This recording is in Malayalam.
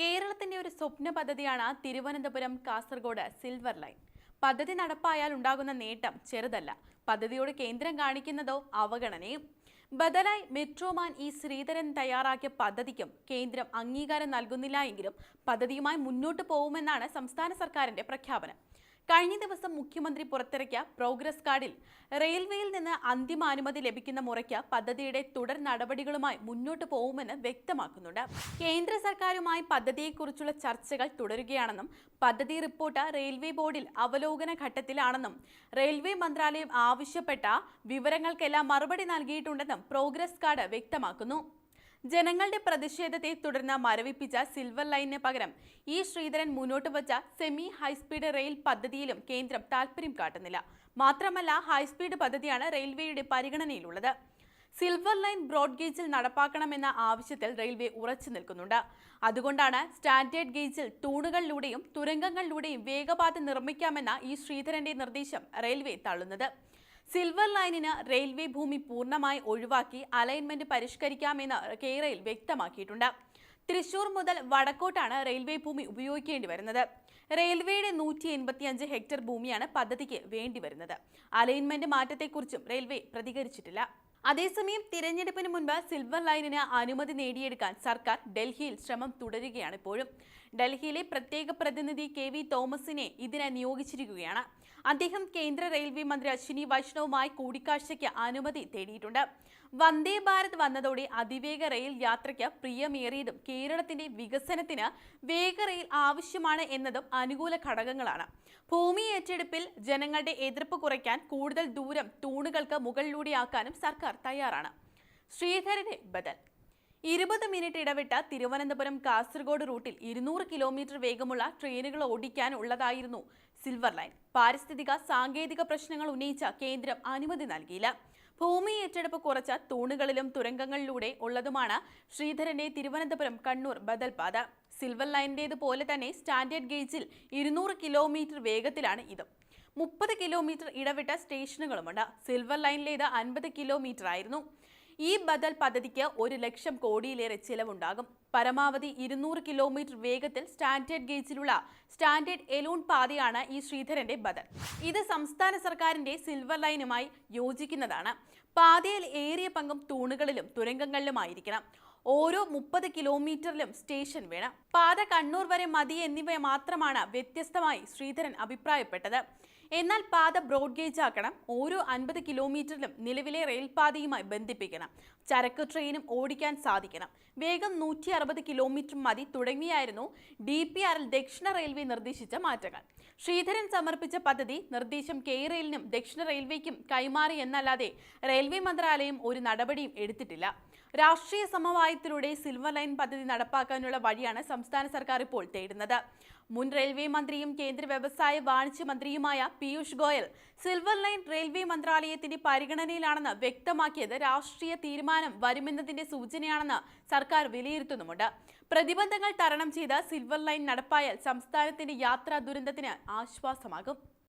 കേരളത്തിന്റെ ഒരു സ്വപ്ന പദ്ധതിയാണ് തിരുവനന്തപുരം കാസർഗോഡ് സിൽവർ ലൈൻ. പദ്ധതി നടപ്പായാൽ ഉണ്ടാകുന്ന നേട്ടം ചെറുതല്ല. പദ്ധതിയോട് കേന്ദ്രം കാണിക്കുന്നതോ അവഗണനയും. ബദലായി മെട്രോമാൻ ശ്രീധരൻ തയ്യാറാക്കിയ പദ്ധതിക്കും കേന്ദ്രം അംഗീകാരം നൽകുന്നില്ല എങ്കിലും പദ്ധതിയുമായി മുന്നോട്ട് പോകുമെന്നാണ് സംസ്ഥാന സർക്കാരിന്റെ പ്രഖ്യാപനം. കഴിഞ്ഞ ദിവസം മുഖ്യമന്ത്രി പുറത്തിറക്കിയ പ്രോഗ്രസ് കാർഡിൽ റെയിൽവേയിൽ നിന്ന് അന്തിമ അനുമതി ലഭിക്കുന്ന മുറയ്ക്ക് പദ്ധതിയുടെ തുടർ നടപടികളുമായി മുന്നോട്ട് പോകുമെന്ന് വ്യക്തമാക്കുന്നുണ്ട്. കേന്ദ്ര സർക്കാരുമായി പദ്ധതിയെക്കുറിച്ചുള്ള ചർച്ചകൾ തുടരുകയാണെന്നും പദ്ധതി റിപ്പോർട്ട് റെയിൽവേ ബോർഡിൽ അവലോകന ഘട്ടത്തിലാണെന്നും റെയിൽവേ മന്ത്രാലയം ആവശ്യപ്പെട്ട വിവരങ്ങൾക്കെല്ലാം മറുപടി നൽകിയിട്ടുണ്ടെന്നും പ്രോഗ്രസ് കാർഡ് വ്യക്തമാക്കുന്നു. ജനങ്ങളുടെ പ്രതിഷേധത്തെ തുടർന്ന് മരവിപ്പിച്ച സിൽവർ ലൈനിന് പകരം ശ്രീധരൻ മുന്നോട്ട് വച്ച സെമി ഹൈസ്പീഡ് റെയിൽ പദ്ധതിയിലും കേന്ദ്രം താൽപര്യം കാട്ടുന്നില്ല. മാത്രമല്ല, ഹൈസ്പീഡ് പദ്ധതിയാണ് റെയിൽവേയുടെ പരിഗണനയിലുള്ളത്. സിൽവർ ലൈൻ ബ്രോഡ് ഗേജിൽ നടപ്പാക്കണമെന്ന ആവശ്യത്തിൽ റെയിൽവേ ഉറച്ചു നിൽക്കുന്നുണ്ട്. അതുകൊണ്ടാണ് സ്റ്റാൻഡേർഡ് ഗേജിൽ തൂണുകളിലൂടെയും തുരങ്കങ്ങളിലൂടെയും വേഗപാത നിർമ്മിക്കാമെന്ന ശ്രീധരന്റെ നിർദ്ദേശം റെയിൽവേ തള്ളുന്നത്. സിൽവർ ലൈനിന് റെയിൽവേ ഭൂമി പൂർണ്ണമായി ഒഴിവാക്കി അലൈൻമെന്റ് പരിഷ്കരിക്കാമെന്ന് കേരയിൽ വ്യക്തമാക്കിയിട്ടുണ്ട്. തൃശൂർ മുതൽ വടക്കോട്ടാണ് റെയിൽവേ ഭൂമി ഉപയോഗിക്കേണ്ടി വരുന്നത്. റെയിൽവേയുടെ 185 ഹെക്ടർ ഭൂമിയാണ് പദ്ധതിക്ക് വേണ്ടിവരുന്നത്. അലൈൻമെന്റ് മാറ്റത്തെക്കുറിച്ചും റെയിൽവേ പ്രതികരിച്ചിട്ടില്ല. അതേസമയം തിരഞ്ഞെടുപ്പിന് മുൻപ് സിൽവർ ലൈനിന് അനുമതി നേടിയെടുക്കാൻ സർക്കാർ ഡൽഹിയിൽ ശ്രമം തുടരുകയാണ്. ഇപ്പോഴും ഡൽഹിയിലെ പ്രത്യേക പ്രതിനിധി KV തോമസിനെ ഇതിന് നിയോഗിച്ചിരിക്കുകയാണ്. അദ്ദേഹം കേന്ദ്ര റെയിൽവേ മന്ത്രി അശ്വിനി വൈഷ്ണവുമായി കൂടിക്കാഴ്ചയ്ക്ക് അനുമതി തേടിയിട്ടുണ്ട്. വന്ദേ ഭാരത് വന്നതോടെ അതിവേഗ റെയിൽ യാത്രയ്ക്ക് പ്രിയമേറിയതും കേരളത്തിന്റെ വികസനത്തിന് വേഗ റെയിൽ ആവശ്യമാണ് എന്നതും അനുകൂല ഘടകങ്ങളാണ്. ഭൂമി ഏറ്റെടുപ്പിൽ ജനങ്ങളുടെ എതിർപ്പ് കുറയ്ക്കാൻ കൂടുതൽ ദൂരം തൂണുകൾക്ക് മുകളിലൂടെയാക്കാനും സർക്കാർ തയ്യാറാണ്. ശ്രീധരന്റെ ബദൽ 20 മിനിറ്റ് ഇടവിട്ട് തിരുവനന്തപുരം കാസർഗോഡ് റൂട്ടിൽ 200 കിലോമീറ്റർ വേഗമുള്ള ട്രെയിനുകൾ ഓടിക്കാൻ ഉള്ളതായിരുന്നു സിൽവർ ലൈൻ. പാരിസ്ഥിതിക സാങ്കേതിക പ്രശ്നങ്ങൾ ഉന്നയിച്ച കേന്ദ്രം അനുമതി നൽകിയില്ല. ഭൂമി ഏറ്റെടുപ്പ് കുറച്ച തൂണുകളിലും തുരങ്കങ്ങളിലൂടെ ഉള്ളതുമാണ് ശ്രീധരന്റെ തിരുവനന്തപുരം കണ്ണൂർ ബദൽ പാത. സിൽവർ ലൈനിന്റേതുപോലെ തന്നെ സ്റ്റാൻഡേർഡ് ഗേജിൽ 200 കിലോമീറ്റർ വേഗത്തിലാണ് ഇതും. 30 കിലോമീറ്റർ ഇടവിട്ട സ്റ്റേഷനുകളുമുണ്ട്. സിൽവർ ലൈനിലേത് 50 കിലോമീറ്റർ ആയിരുന്നു. ഈ ബദൽ പദ്ധതിക്ക് 1 ലക്ഷം കോടിയിലേറെ ചിലവുണ്ടാകും. പരമാവധി 200 കിലോമീറ്റർ വേഗത്തിൽ സ്റ്റാൻഡേർഡ് ഗേജിലുള്ള സ്റ്റാൻഡേർഡ് എലൂൺ പാതയാണ് ശ്രീധരന്റെ ബദൽ. ഇത് സംസ്ഥാന സർക്കാരിന്റെ സിൽവർ ലൈനുമായി യോജിക്കുന്നതാണ്. പാതയിൽ ഏറിയ പങ്കും തൂണുകളിലും തുരങ്കങ്ങളിലുമായിരിക്കണം. ഓരോ 30 കിലോമീറ്ററിലും സ്റ്റേഷൻ വേണം. പാത കണ്ണൂർ വരെ മതി എന്നിവ മാത്രമാണ് വ്യത്യസ്തമായി ശ്രീധരൻ അഭിപ്രായപ്പെട്ടത്. എന്നാൽ പാത ബ്രോഡ് ഗേജ് ആക്കണം. ഓരോ 50 കിലോമീറ്ററിലും നിലവിലെ റെയിൽപാതയുമായി ബന്ധിപ്പിക്കണം. ചരക്ക് ട്രെയിനും ഓടിക്കാൻ സാധിക്കണം. വേഗം 160 കിലോമീറ്റർ മതി തുടങ്ങിയായിരുന്നു DPR ൽ ദക്ഷിണ റെയിൽവേ നിർദ്ദേശിച്ച മാറ്റങ്ങൾ. ശ്രീധരൻ സമർപ്പിച്ച പദ്ധതി നിർദ്ദേശം കേരളിനും ദക്ഷിണ റെയിൽവേക്കും കൈമാറി എന്നല്ലാതെ റെയിൽവേ മന്ത്രാലയം ഒരു നടപടിയും എടുത്തിട്ടില്ല. രാഷ്ട്രീയ സമവായത്തിലൂടെ സിൽവർ ലൈൻ പദ്ധതി നടപ്പാക്കാനുള്ള വഴിയാണ് സംസ്ഥാന സർക്കാർ ഇപ്പോൾ തേടുന്നത്. മുൻ റെയിൽവേ മന്ത്രിയും കേന്ദ്ര വ്യവസായ വാണിജ്യ മന്ത്രിയുമായ Piyush Goyal silver line railway മന്ത്രാലയത്തിന്റെ പരിഗണനയിലാണെന്ന് വ്യക്തമാക്കിയത് രാഷ്ട്രീയ തീരുമാനം വരുമെന്നതിന്റെ സൂചനയാണെന്ന് സർക്കാർ വിലയിരുത്തുന്നുമുണ്ട്. പ്രതിബന്ധങ്ങൾ തരണം ചെയ്ത് സിൽവർ ലൈൻ നടപ്പായാൽ സംസ്ഥാനത്തിന്റെ യാത്രാ ദുരന്തത്തിന് ആശ്വാസമാകും.